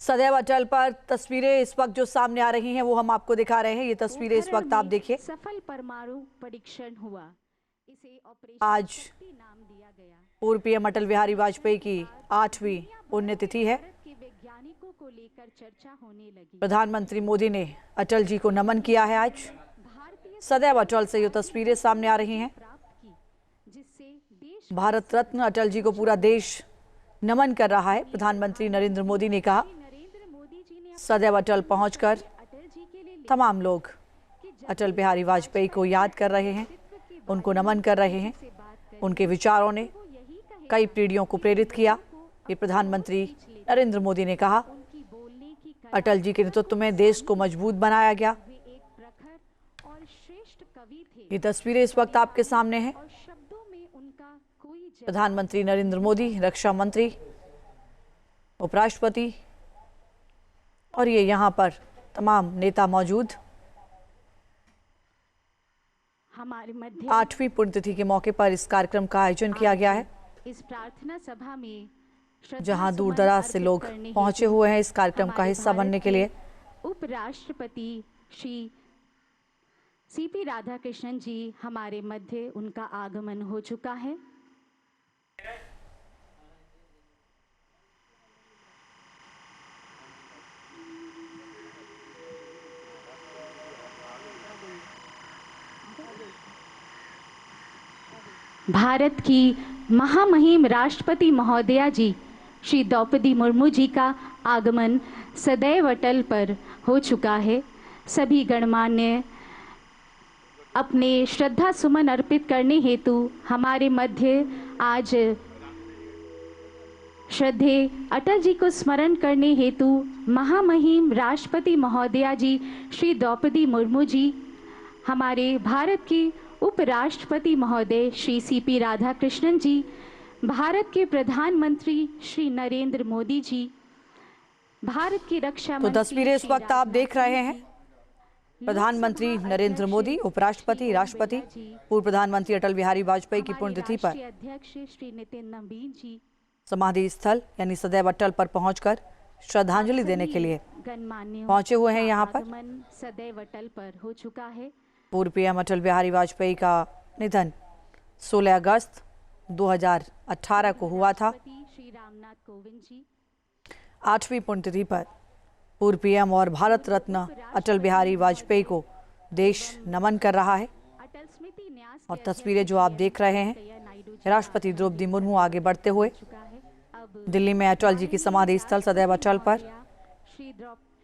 सदैव अटल पर तस्वीरें इस वक्त जो सामने आ रही हैं वो हम आपको दिखा रहे हैं। ये तस्वीरें इस वक्त आप देखिए। सफल परमाणु परीक्षण हुआ, इसे ऑपरेशन आज शक्ति नाम दिया गया। पूर्व पीएम अटल बिहारी वाजपेयी की 8वीं पुण्यतिथि है। भारत के वैज्ञानिकों को लेकर चर्चा होने लगी। प्रधानमंत्री मोदी ने अटल जी को नमन किया है। आज भारतीय सदैव अटल से ये तस्वीरें सामने आ रही हैं। प्राप्त की, जिससे देश भारत रत्न अटल जी को पूरा देश नमन कर रहा है। प्रधानमंत्री नरेंद्र मोदी ने कहा, नरेंद्र मोदी जी ने सदैव अटल पहुंचकर अटल जी के लिए तमाम लोग अटल बिहारी वाजपेयी को याद कर रहे हैं, उनको नमन कर रहे हैं। उनके विचारों ने कई पीढ़ियों को प्रेरित किया। ये प्रधानमंत्री नरेंद्र मोदी ने कहा, उनकी बोलने की अटल जी के नेतृत्व में देश को मजबूत बनाया गया। वे एक प्रखर और श्रेष्ठ कवि थे ये तस्वीरें इस वक्त आपके सामने हैं। और शब्दों में उनका कोई जवाब प्रधानमंत्री नरेंद्र मोदी, रक्षा मंत्री, उपराष्ट्रपति और ये यहाँ पर तमाम नेता मौजूद। हमारे मध्य 8वीं पुण्यतिथि के मौके पर इस कार्यक्रम का आयोजन किया गया है, इस प्रार्थना सभा में श्रद्धा जहां दूर सुमन दराज से अर्पित लोग करने पहुंचे हेतु हुए हैं इस कार्यक्रम का हमारे हिस्सा बनने भारत के लिए। उपराष्ट्रपति श्री सीपी राधाकृष्णन जी हमारे मध्य, उनका आगमन हो चुका है। भारत की महामहिम राष्ट्रपति महोदया जी श्री द्रौपदी मुर्मू जी का आगमन सदैव अटल पर हो चुका है। सभी गणमान्य अपने श्रद्धा सुमन अर्पित करने हेतु हमारे मध्य आज श्रद्धे अटल जी को स्मरण करने हेतु महामहिम राष्ट्रपति महोदया जी श्री द्रौपदी मुर्मू जी, हमारे भारत के उपराष्ट्रपति महोदय श्री सीपी राधाकृष्णन जी, भारत के प्रधानमंत्री श्री नरेंद्र मोदी जी, भारत की रक्षा तो मंत्री तस्वीरें इस श्री वक्त आप देख रहे हैं। राजनाथ प्रधानमंत्री लोकसभा नरेंद्र अध्यक्ष मोदी, उपराष्ट्रपति, श्री ओम राष्ट्रपति, बिरला जी, पूर्व प्रधानमंत्री अटल बिहारी वाजपेयी की हमारे पुण्यतिथि पर राष्ट्रीय अध्यक्ष श्री नितिन नवीन जी, समाधि स्थल यानी सदैव अटल पर पहुंचकर श्रद्धांजलि देने के लिए गणमान्यों पहुंचे हुए हैं का यहाँ पर। आगमन सदैव अटल पर हो चुका है। पूर्व पीएम अटल बिहारी वाजपेयी का निधन 16 अगस्त 2018 को हुआ था। राष्ट्रपति श्री रामनाथ कोविंद जी, 8वीं पुण्यतिथि पर पूर्व पीएम और भारत रत्न अटल बिहारी वाजपेयी को देश नमन कर रहा है। अटल स्मृति न्यास और के तस्वीरें जो आप देख रहे हैं, वेंकैया नायडू जी राष्ट्रपति द्रौपदी मुर्मू आगे बढ़ते हुए चुका है। अब दिल्ली में अटल जी की समाधि स्थल सदैव अटल पर श्री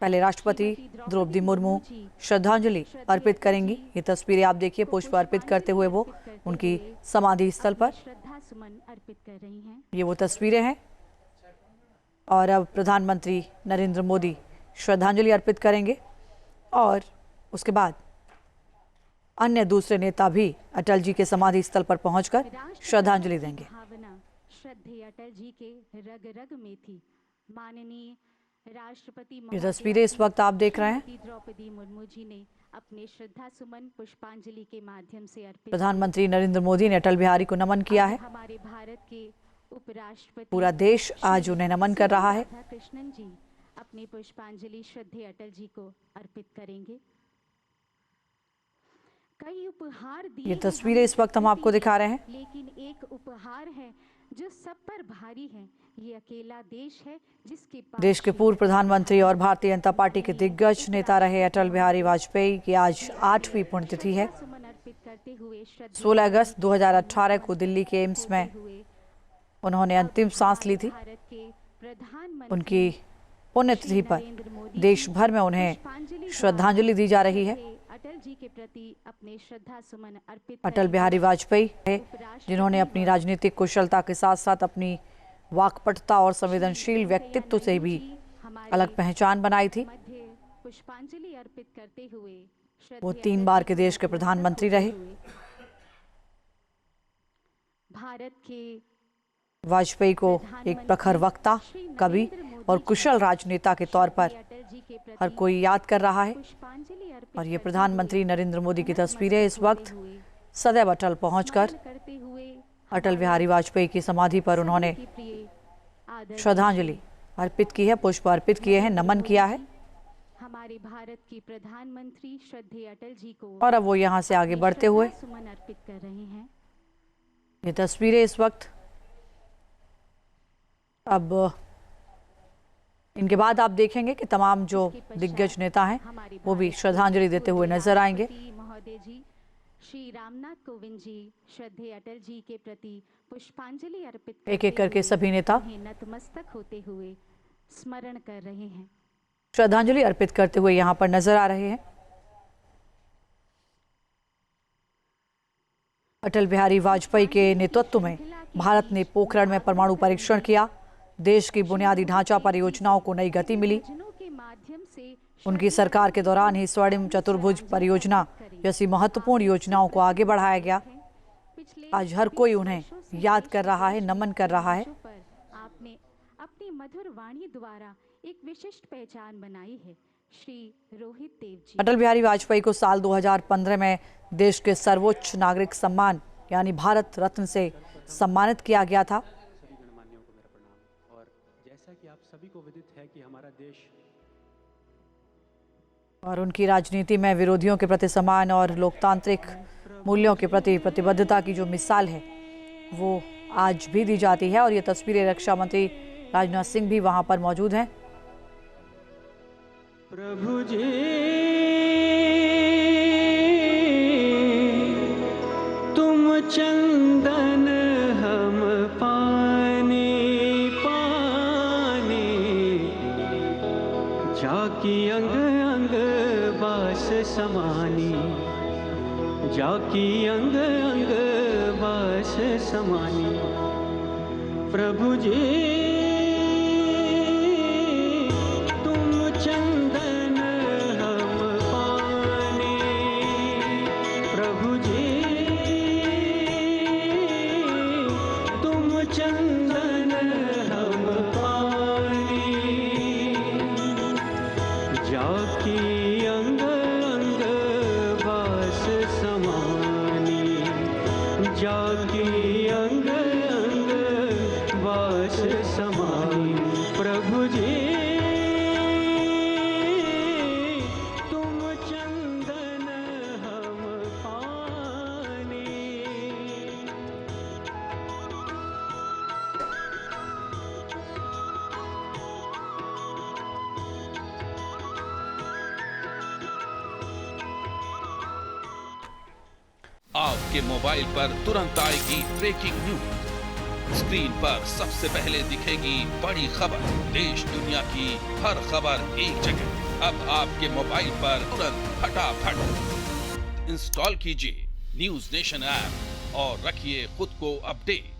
पहले राष्ट्रपति द्रौपदी मुर्मू श्रद्धांजलि अर्पित करेंगी। ये तस्वीरें आप देखिए, पुष्प अर्पित करते हुए वो उनकी समाधि स्थल पर। श्रद्धा सुमन अर्पित कर रही हैं। ये वो तस्वीरें हैं। और अब प्रधानमंत्री नरेंद्र मोदी श्रद्धांजलि अर्पित करेंगे और उसके बाद अन्य दूसरे नेता भी अटल जी के समाधि स्थल पर पहुंचकर श्रद्धांजलि देंगे। भावना श्रद्धेय अटल जी के रग रग में थी। माननीय राष्ट्रपति ये तस्वीरें इस वक्त आप देख रहे हैं। श्रीमती द्रौपदी मुर्मू जी ने अपने श्रद्धा सुमन पुष्पांजलि के माध्यम से अर्पित प्रधानमंत्री नरेंद्र मोदी ने अटल बिहारी को नमन किया है। हमारे भारत के उपराष्ट्रपति पूरा देश आज उन्हें नमन कर रहा है। राधाकृष्णन जी अपनी पुष्पांजलि श्रद्धेय अटल जी को अर्पित करेंगे। कई उपहार दिए ये हैं तस्वीरें इस वक्त हम आपको दिखा रहे हैं। लेकिन एक उपहार है जो सब पर भारी है। ये अकेला देश है जिसके पास देश के पूर्व प्रधानमंत्री और भारतीय जनता पार्टी के दिग्गज नेता रहे अटल बिहारी वाजपेयी की आज 8वीं पुण्यतिथि है। सुमन अर्पित करते हुए 16 अगस्त 2018 को दिल्ली के एम्स में उन्होंने अंतिम सांस ली थी। भारत के प्रधानमंत्री उनकी पुण्यतिथि पर देश भर में उन्हें श्रद्धांजलि दी जा रही है। अटल जी के प्रति अपने श्रद्धा सुमन अर्पित अटल बिहारी वाजपेयी है जिन्होंने अपनी राजनीतिक कुशलता के साथ साथ अपनी वाकपटुता और संवेदनशील व्यक्तित्व से भी अलग पहचान बनाई थी। मध्य पुष्पांजलि अर्पित करते हुए वो 3 बार के देश के प्रधानमंत्री रहे। भारत के वाजपेयी को एक प्रखर वक्ता, कवि और कुशल राजनेता के तौर पर अटल जी के प्रति हर कोई याद कर रहा है। पुष्पांजलि अर्पित और ये प्रधानमंत्री नरेंद्र मोदी की तस्वीरें इस वक्त सदैव अटल पहुंचकर करते हुए अटल बिहारी वाजपेयी की समाधि पर उन्होंने प्रिय आदर श्रद्धांजलि अर्पित की है, पुष्प अर्पित किए हैं, नमन किया है। हमारे भारत के प्रधानमंत्री श्रद्धेय अटल जी को और अब वो यहाँ से आगे बढ़ते हुए सुमन अर्पित कर रहे हैं। ये तस्वीरें इस वक्त, अब इनके बाद आप देखेंगे कि तमाम जो दिग्गज नेता हैं वो भी श्रद्धांजलि देते हुए नजर आएंगे। महोदय जी श्री रामनाथ कोविंद जी श्रद्धेय अटल जी के प्रति पुष्पांजलि अर्पित एक एक करके सभी नेता नतमस्तक होते हुए स्मरण कर रहे हैं, श्रद्धांजलि अर्पित करते हुए यहाँ पर नजर आ रहे हैं। अटल बिहारी वाजपेयी के नेतृत्व में भारत ने पोखरण में परमाणु परीक्षण किया। देश की बुनियादी ढांचा परियोजनाओं को नई गति मिली। उनकी सरकार के दौरान ही स्वर्णिम चतुर्भुज परियोजना जैसी महत्वपूर्ण योजनाओं को आगे बढ़ाया गया। आज हर कोई उन्हें याद कर रहा है, नमन कर रहा है। आपने अपनी मधुर वाणी द्वारा एक विशिष्ट पहचान बनाई है। श्री रोहित देव जी। अटल बिहारी वाजपेयी को साल 2015 में देश के सर्वोच्च नागरिक सम्मान यानी भारत रत्न से सम्मानित किया गया था। सभी गणमान्यों को मेरा प्रणाम। और जैसा कि आप सभी को विदित है कि हमारा देश और उनकी राजनीति में विरोधियों के प्रति सम्मान और लोकतांत्रिक मूल्यों के प्रति प्रतिबद्धता की जो मिसाल है वो आज भी दी जाती है। और ये तस्वीरें रक्षा मंत्री राजनाथ सिंह भी वहां पर मौजूद हैं। प्रभु जी तुम चंदन हम पानी पानी, जाकी अंग अंग बास समानी, जाकी अंग अंग बास समानी। प्रभु जी तुम चंदन हम पानी, प्रभु जी तुम चंदन हम पानी, जाकी अंग अंग बास समानी, जाकी अंग अंग बास समानी। प्रभु जी तुम चंदन हम पानी। आपके मोबाइल पर तुरंत आएगी ब्रेकिंग न्यूज। स्क्रीन पर सबसे पहले दिखेगी बड़ी खबर। देश दुनिया की हर खबर एक जगह। अब आपके मोबाइल पर तुरंत फटाफट इंस्टॉल कीजिए न्यूज नेशन ऐप और रखिए खुद को अपडेट।